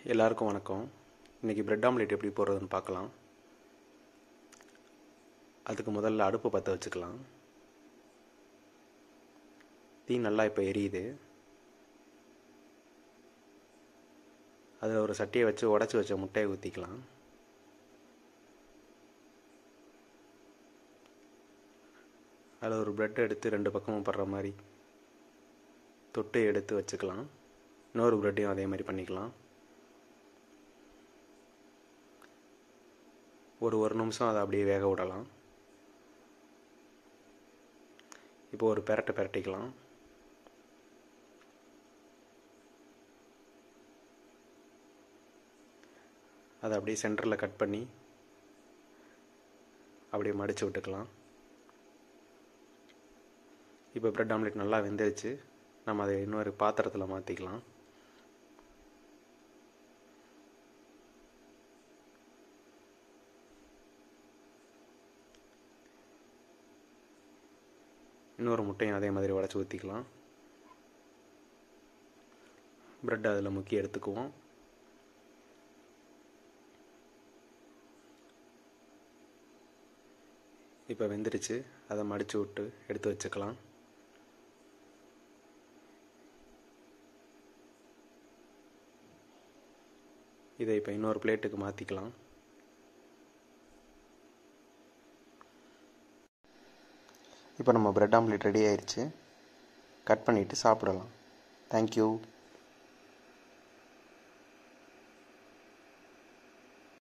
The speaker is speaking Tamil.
எல்லாருக்கும் வணக்கம். இன்றைக்கி பிரெட் ஆம்லேட் எப்படி போடுறதுன்னு பார்க்கலாம். அதுக்கு முதல்ல அடுப்பு பற்ற வச்சுக்கலாம். தீ நல்லா இப்போ எரியுது. அதில் ஒரு சட்டியை வச்சு உடச்சி வச்ச முட்டையை ஊற்றிக்கலாம். அதில் ஒரு பிரெட் எடுத்து 2 பக்கமும் படுற மாதிரி தொட்டு எடுத்து வச்சுக்கலாம். இன்னொரு பிரெட்டையும் அதே மாதிரி பண்ணிக்கலாம். ஒரு நிமிஷம் அதை அப்படியே வேக விடலாம். இப்போ ஒரு பிரட்டிக்கலாம். அதை அப்படியே சென்டரில் கட் பண்ணி அப்படியே மடித்து விட்டுக்கலாம். இப்போ பிரெட் ஆம்லேட் நல்லா வெந்துருச்சு. நம்ம அதை இன்னொரு பாத்திரத்தில் மாற்றிக்கலாம். இன்னொரு முட்டையும் அதே மாதிரி உடச்சி ஊற்றிக்கலாம். பிரெட் அதில் முக்கி எடுத்துக்குவோம். இப்போ வெந்துருச்சு. அதை மடித்து விட்டு எடுத்து வச்சுக்கலாம். இதை இப்போ இன்னொரு பிளேட்டுக்கு மாற்றிக்கலாம். இப்போ நம்ம பிரெட் ஆம்லேட் ரெடி ஆயிடுச்சு. கட் பண்ணிவிட்டு சாப்பிடலாம். தேங்க்யூ.